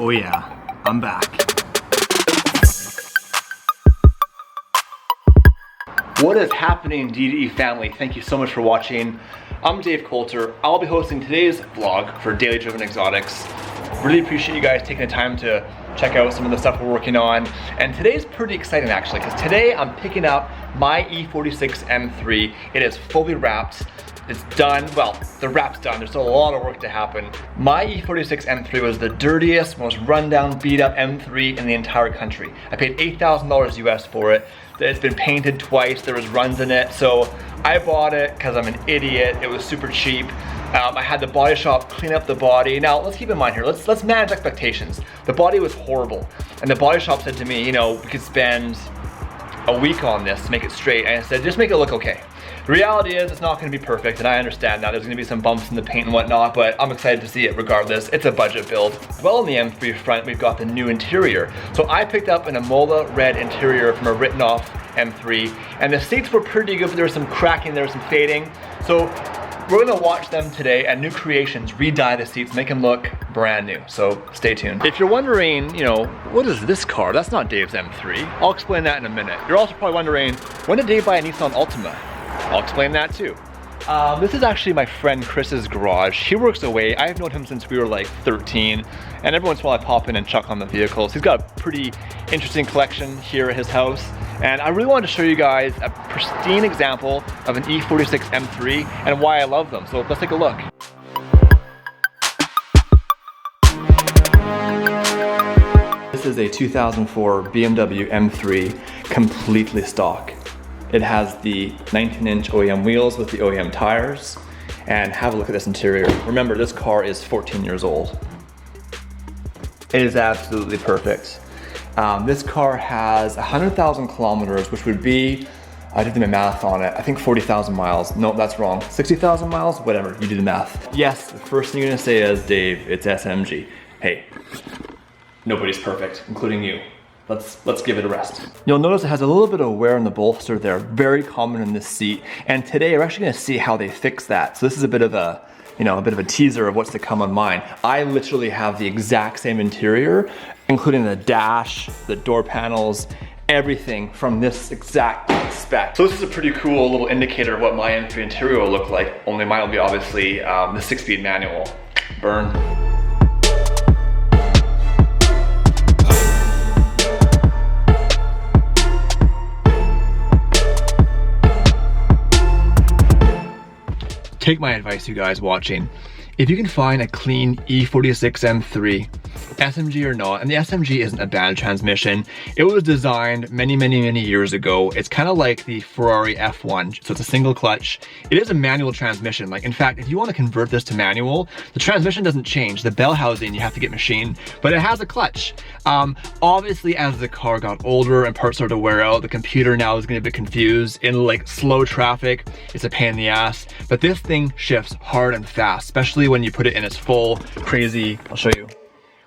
Oh yeah, I'm back. What is happening, DDE family? Thank you so much for watching. I'm Dave Coulter. I'll be hosting today's vlog for Daily Driven Exotics. Really appreciate you guys taking the time to check out some of the stuff we're working on. And today's pretty exciting actually, because today I'm picking up my E46 M3. It is fully wrapped. It's done. Well, the wrap's done. There's still a lot of work to happen. My E46 M3 was the dirtiest, most rundown, beat up M3 in the entire country. I paid $8,000 US for it. It's been painted twice. There was runs in it. So I bought it because I'm an idiot. It was super cheap. I had the body shop clean up the body. Now let's keep in mind here, let's manage expectations. The body was horrible. And the body shop said to me, you know, we could spend a week on this to make it straight. And I said, just make it look okay. The reality is it's not gonna be perfect, and I understand that. There's gonna be some bumps in the paint and whatnot, but I'm excited to see it regardless. It's a budget build. Well, on the M3 front, we've got the new interior. So I picked up an Amola red interior from a written off M3, and the seats were pretty good, but there was some cracking, there was some fading. So we're gonna watch them today at New Creations re-dye the seats, make them look brand new. So stay tuned. If you're wondering, you know, what is this car? That's not Dave's M3. I'll explain that in a minute. You're also probably wondering, when did Dave buy a Nissan Altima? I'll explain that too. This is actually my friend Chris's garage. He works away. I've known him since we were like 13, and every once in a while I pop in and check on the vehicles. He's got a pretty interesting collection here at his house, and I really wanted to show you guys a pristine example of an E46 M3 and why I love them. So let's take a look. This is a 2004 BMW M3, completely stock. It has the 19-inch OEM wheels with the OEM tires, and have a look at this interior. Remember, this car is 14 years old. It is absolutely perfect. This car has 100,000 kilometers, which would be, I did the math on it, I think 40,000 miles. No, that's wrong. 60,000 miles? Whatever, you do the math. Yes, the first thing you're gonna say is, Dave, it's SMG. Hey, nobody's perfect, including you. Let's give it a rest. You'll notice it has a little bit of wear in the bolster there, very common in this seat. And today we're actually gonna see how they fix that. So this is a bit of a, you know, a bit of a teaser of what's to come on mine. I literally have the exact same interior, including the dash, the door panels, everything from this exact spec. So this is a pretty cool little indicator of what my M3 interior will look like, only mine will be obviously the 6-speed manual. Burn. Take my advice, you guys watching. If you can find a clean E46 M3, SMG or not, and the SMG isn't a bad transmission. It was designed many years ago. It's kind of like the Ferrari F1, so it's a single clutch. It is a manual transmission. Like, in fact, if you want to convert this to manual, the transmission doesn't change. The bell housing you have to get machined, but it has a clutch. Obviously, as the car got older and parts started to wear out, the computer now is getting a bit confused. In like slow traffic, it's a pain in the ass. But this thing shifts hard and fast, especially when you put it in its full crazy, I'll show you.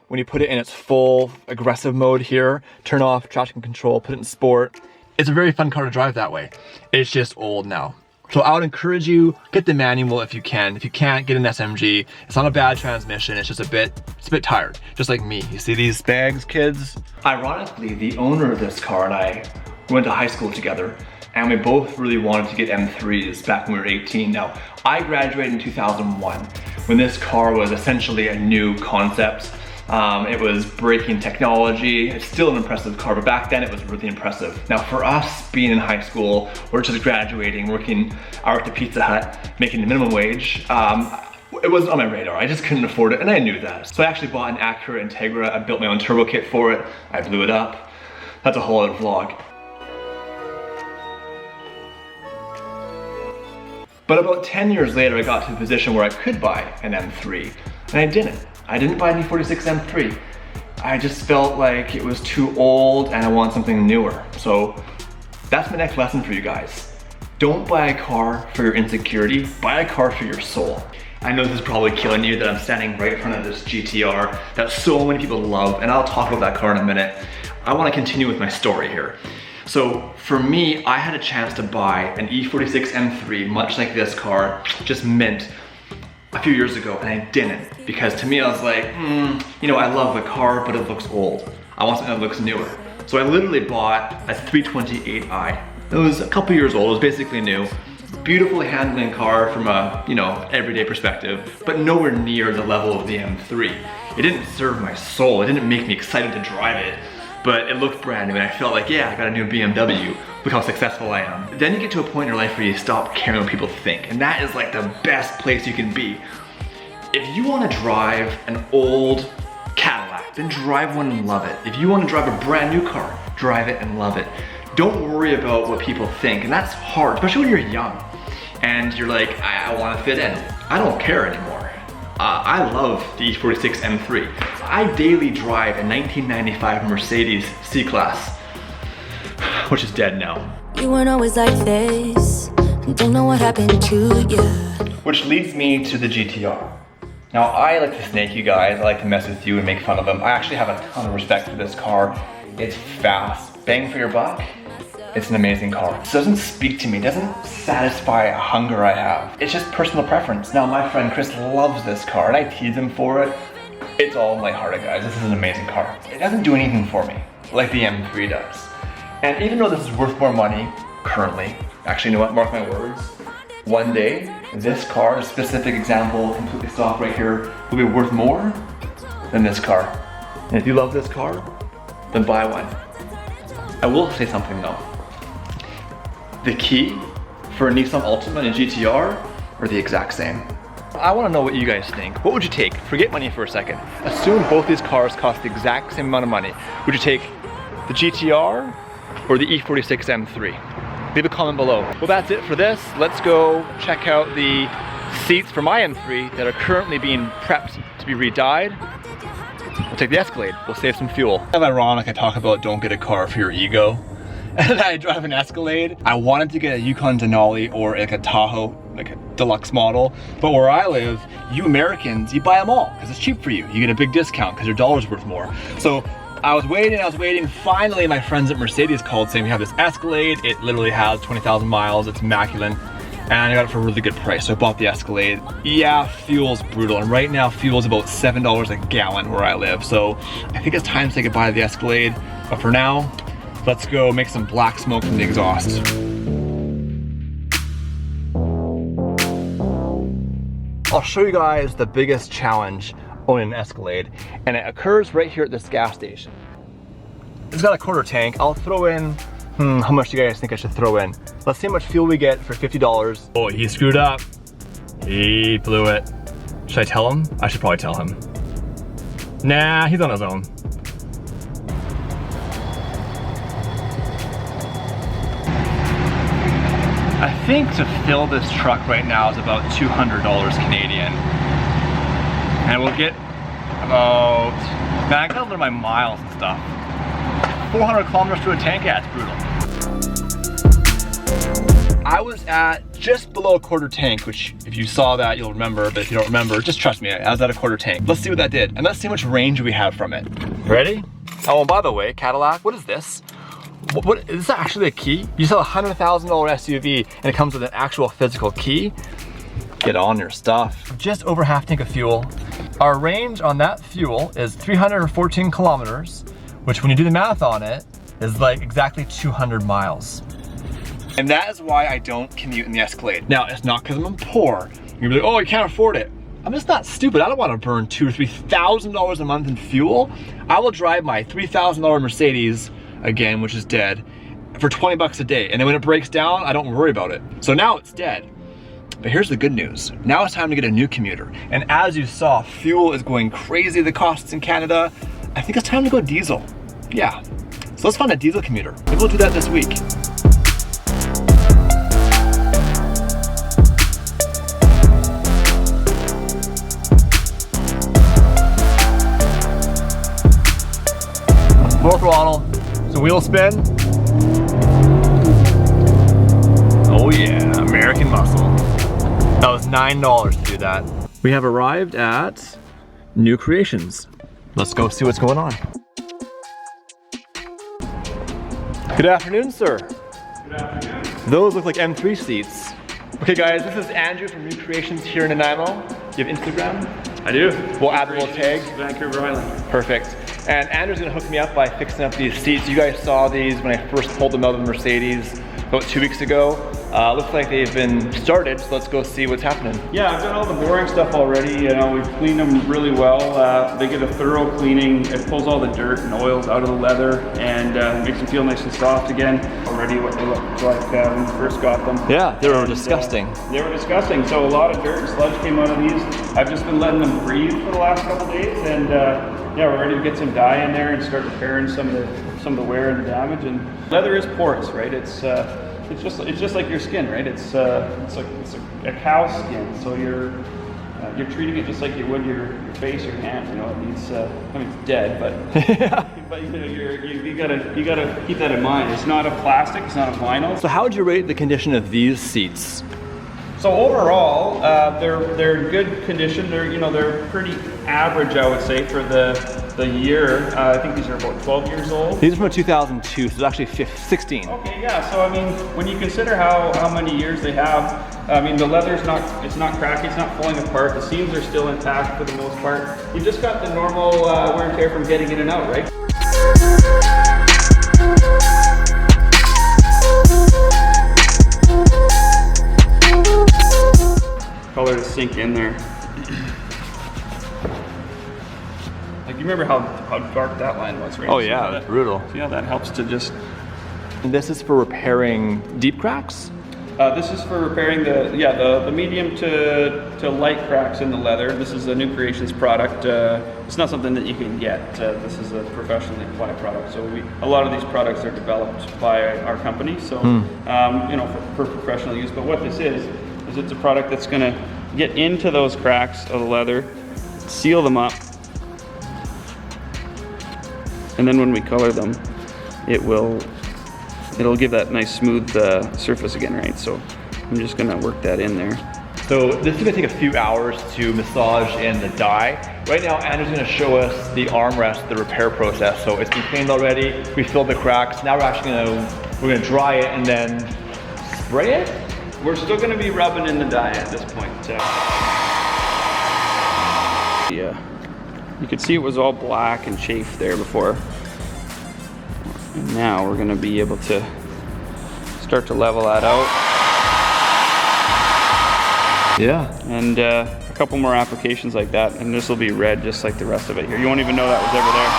When you put it in its full aggressive mode here, turn off traction control, put it in sport. It's a very fun car to drive that way. It's just old now. So I would encourage you, get the manual if you can. If you can't, get an SMG. It's not a bad transmission, it's just a bit tired, just like me. You see these bags, kids? Ironically, the owner of this car and I went to high school together, and we both really wanted to get M3s back when we were 18. Now, I graduated in 2001, when this car was essentially a new concept. It was breaking technology. It's still an impressive car, but back then it was really impressive. Now for us, being in high school, we're just graduating, working out at the Pizza Hut, making the minimum wage, it wasn't on my radar. I just couldn't afford it, and I knew that. So I actually bought an Acura Integra. I built my own turbo kit for it. I blew it up. That's a whole other vlog. But about 10 years later, I got to a position where I could buy an M3, and I didn't. I didn't buy an E46 M3. I just felt like it was too old and I want something newer. So that's my next lesson for you guys. Don't buy a car for your insecurity, buy a car for your soul. I know this is probably killing you that I'm standing right in front of this GTR that so many people love, and I'll talk about that car in a minute. I want to continue with my story here. So for me, I had a chance to buy an E46 M3, much like this car, just mint, a few years ago, and I didn't, because to me I was like, you know, I love the car, but it looks old. I want something that looks newer. So I literally bought a 328i. It was a couple years old, it was basically new. Beautifully handling car from a, you know, everyday perspective, but nowhere near the level of the M3. It didn't serve my soul, it didn't make me excited to drive it, but it looked brand new and I felt like, yeah, I got a new BMW. Look how successful I am. Then you get to a point in your life where you stop caring what people think, and that is like the best place you can be. If you want to drive an old Cadillac, then drive one and love it. If you want to drive a brand new car, drive it and love it. Don't worry about what people think, and that's hard, especially when you're young and you're like, I want to fit in. I don't care anymore. I love the E46 M3. I daily drive a 1995 Mercedes C-Class, which is dead now. You weren't always like this. Don't know what happened to you. Which leads me to the GTR. Now, I like to snake you guys. I like to mess with you and make fun of them. I actually have a ton of respect for this car. It's fast. Bang for your buck. It's an amazing car. It doesn't speak to me, it doesn't satisfy a hunger I have. It's just personal preference. Now my friend Chris loves this car and I tease him for it. It's all lighthearted, guys. This is an amazing car. It doesn't do anything for me like the M3 does. And even though this is worth more money currently, actually, you know what, mark my words, one day this car, a specific example, completely stock right here, will be worth more than this car. And if you love this car, then buy one. I will say something though. The key for a Nissan Altima and a GTR are the exact same. I want to know what you guys think. What would you take? Forget money for a second. Assume both these cars cost the exact same amount of money. Would you take the GTR or the E46 M3? Leave a comment below. Well, that's it for this. Let's go check out the seats for my M3 that are currently being prepped to be re-dyed. We'll take the Escalade. We'll save some fuel. Kind of ironic I talk about don't get a car for your ego. And I drive an Escalade. I wanted to get a Yukon Denali or like a Tahoe, like a deluxe model. But where I live, you Americans, you buy them all because it's cheap for you. You get a big discount because your dollar's worth more. So I was waiting. Finally, my friends at Mercedes called saying we have this Escalade. It literally has 20,000 miles. It's immaculate. And I got it for a really good price. So I bought the Escalade. Yeah, fuel's brutal. And right now, fuel's about $7 a gallon where I live. So I think it's time to say goodbye to the Escalade. But for now, let's go make some black smoke from the exhaust. I'll show you guys the biggest challenge owning an Escalade, and it occurs right here at this gas station. It's got a quarter tank. I'll throw in, how much do you guys think I should throw in? Let's see how much fuel we get for $50. Oh, he screwed up. He blew it. Should I tell him? I should probably tell him. Nah, he's on his own. I think to fill this truck right now is about $200 Canadian. And we'll get about, man, I gotta learn my miles and stuff. 400 kilometers to a tank, yeah, it's brutal. I was at just below a quarter tank, which if you saw that, you'll remember, but if you don't remember, just trust me, I was at a quarter tank. Let's see what that did, and let's see how much range we have from it. Ready? Oh, and by the way, Cadillac, what is this? What is this actually a key? You sell a $100,000 SUV and it comes with an actual physical key? Get on your stuff. Just over half tank of fuel. Our range on that fuel is 314 kilometers, which when you do the math on it, is like exactly 200 miles. And that is why I don't commute in the Escalade. Now, it's not because I'm poor. You're like, oh, you can't afford it. I'm just not stupid. I don't want to burn $2,000 or $3,000 a month in fuel. I will drive my $3,000 Mercedes, again, which is dead, for 20 bucks a day. And then when it breaks down, I don't worry about it. So now it's dead. But here's the good news. Now it's time to get a new commuter. And as you saw, fuel is going crazy, the costs in Canada. I think it's time to go diesel. Yeah. So let's find a diesel commuter. Maybe we'll do that this week. Full throttle. So wheel spin. Oh yeah, American muscle. That was $9 to do that. We have arrived at New Creations. Let's go see what's going on. Good afternoon, sir. Good afternoon. Those look like M3 seats. Okay guys, this is Andrew from New Creations here in Nanaimo. you have Instagram? I do. We'll add a little tag. Vancouver Island. Perfect. And Andrew's gonna hook me up by fixing up these seats. You guys saw these when I first pulled them out of the Mercedes about 2 weeks ago. Looks like they've been started, so let's go see what's happening. Yeah, I've done all the boring stuff already. You know, we've cleaned them really well. They get a thorough cleaning. It pulls all the dirt and oils out of the leather and makes them feel nice and soft again. Already what they looked like when we first got them. Yeah, they were disgusting. They were disgusting. So a lot of dirt and sludge came out of these. I've just been letting them breathe for the last couple days, and yeah, we're ready to get some dye in there and start repairing some of the wear and the damage. And leather is porous, right? It's just like your skin, right? It's a cow skin, so you're treating it just like you would your face, your hands. You know, it needs. I mean, it's dead, but but you know, you gotta keep that in mind. It's not a plastic, it's not a vinyl. So how would you rate the condition of these seats? So overall, they're in good condition. They're pretty average, I would say, for the year. I think these are about 12 years old. These are from 2002, so it's actually 16. Okay, yeah. So I mean, when you consider how many years they have, I mean, the leather's not cracking, it's not falling apart. The seams are still intact for the most part. You just got the normal wear and tear from getting in and out, right? Color to sink in there. Like, you remember how dark that line was, right? Oh yeah, that's brutal. Yeah, that helps to just... And this is for repairing deep cracks? This is for repairing the medium to light cracks in the leather. This is a New Creations product. It's not something that you can get. This is a professionally applied product. So a lot of these products are developed by our company. So you know, for professional use. But what this is it's a product that's going to get into those cracks of the leather, seal them up, and then when we color them, it'll give that nice smooth surface again, right? So I'm just going to work that in there. So this is going to take a few hours to massage in the dye. Right now, Andrew's going to show us the armrest, the repair process. So it's been cleaned already. We filled the cracks. Now we're actually going to dry it and then spray it. We're still going to be rubbing in the dye at this point. Yeah, you could see it was all black and chafed there before. And now we're going to be able to start to level that out. Yeah. And a couple more applications like that, and this will be red just like the rest of it here. You won't even know that was ever there.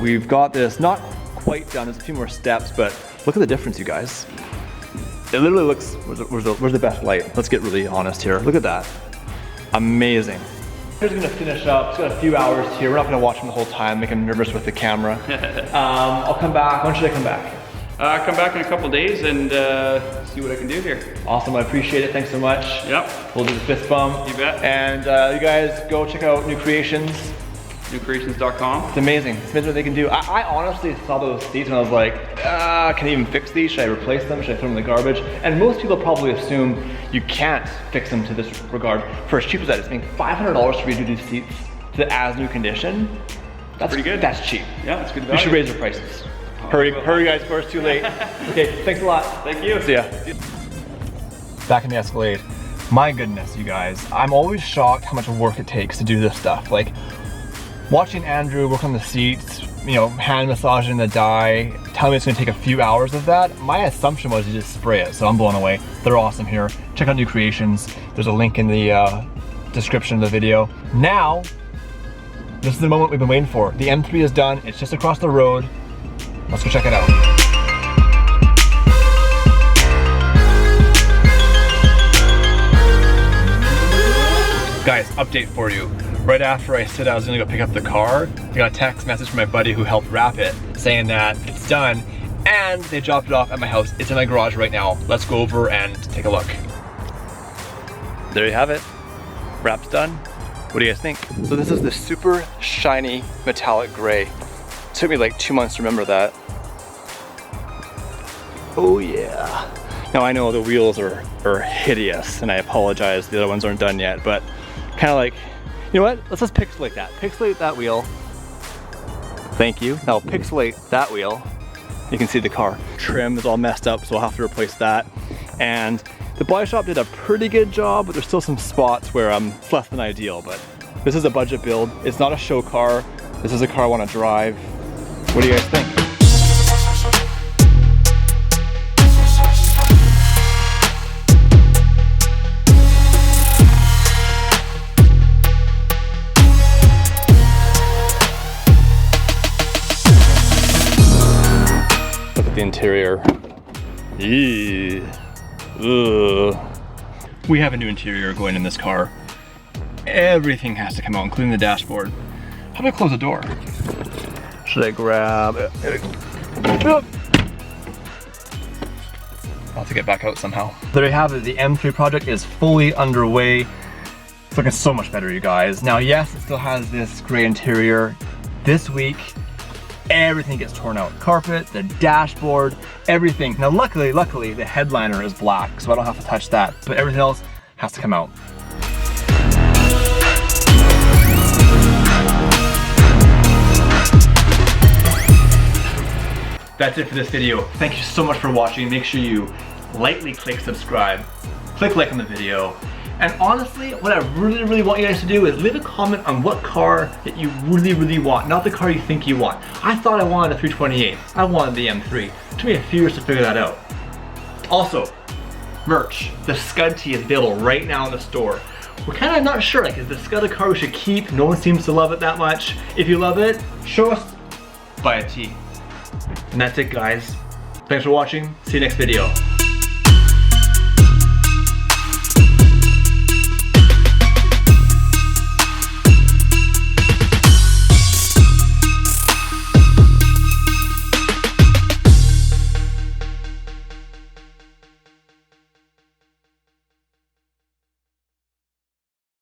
We've got this not quite done, there's a few more steps, but look at the difference, you guys. It literally looks, where's the best light? Let's get really honest here. Look at that. Amazing. Here's gonna finish up, it's got a few hours here. We're not gonna watch him the whole time, make him nervous with the camera. I'll come back, when should I come back? Come back in a couple days and see what I can do here. Awesome, I appreciate it, thanks so much. Yep. We'll do the fist bump. You bet. And you guys go check out New Creations. newcreations.com. It's amazing. It's amazing what they can do. I honestly saw those seats and I was like, can I even fix these? Should I replace them? Should I throw them in the garbage? And most people probably assume you can't fix them to this regard. For as cheap as that, it's being $500 to redo these seats to the as new condition. That's pretty good. That's cheap. Yeah, that's good value. We should raise their prices. Hurry guys, before it's too late. Okay, thanks a lot. Thank you. See ya. Back in the Escalade. My goodness, you guys. I'm always shocked how much work it takes to do this stuff. Like, watching Andrew work on the seats, you know, hand massaging the dye, telling me it's gonna take a few hours of that, my assumption was to just spray it, so I'm blown away. They're awesome here. Check out New Creations. There's a link in the description of the video. Now, this is the moment we've been waiting for. The M3 is done, it's just across the road. Let's go check it out. Guys, update for you. Right after I said I was gonna go pick up the car, I got a text message from my buddy who helped wrap it saying that it's done and they dropped it off at my house. It's in my garage right now. Let's go over and take a look. There you have it. Wrap's done. What do you guys think? So this is the super shiny metallic gray. It took me like 2 months to remember that. Oh yeah. Now I know the wheels are hideous and I apologize, the other ones aren't done yet, but kind of like, you know what? Let's just pixelate that. Pixelate that wheel. Thank you. Now pixelate that wheel. You can see the car trim is all messed up, so I'll have to replace that. And the body shop did a pretty good job, but there's still some spots where it's less than ideal. But this is a budget build. It's not a show car. This is a car I want to drive. What do you guys think? Look at the interior. Eee. Ugh. We have a new interior going in this car. Everything has to come out, including the dashboard. How do I close the door? Should I grab it? I'll have to get back out somehow. There you have it. The M3 project is fully underway. It's looking so much better, you guys. Now, yes, it still has this gray interior. This week, everything gets torn out. Carpet, the dashboard, everything. Now luckily, the headliner is black, so I don't have to touch that, but everything else has to come out. That's it for this video. Thank you so much for watching. Make sure you lightly click subscribe, click like on the video. And honestly, what I really want you guys to do is leave a comment on what car that you really want, not the car you think you want. I thought I wanted a 328. I wanted the M3. It took me a few years to figure that out. Also, merch. The Scud tee is available right now in the store. We're kind of not sure, like, is the Scud a car we should keep? No one seems to love it that much. If you love it, show us, buy a tee. And that's it, guys. Thanks for watching. See you next video.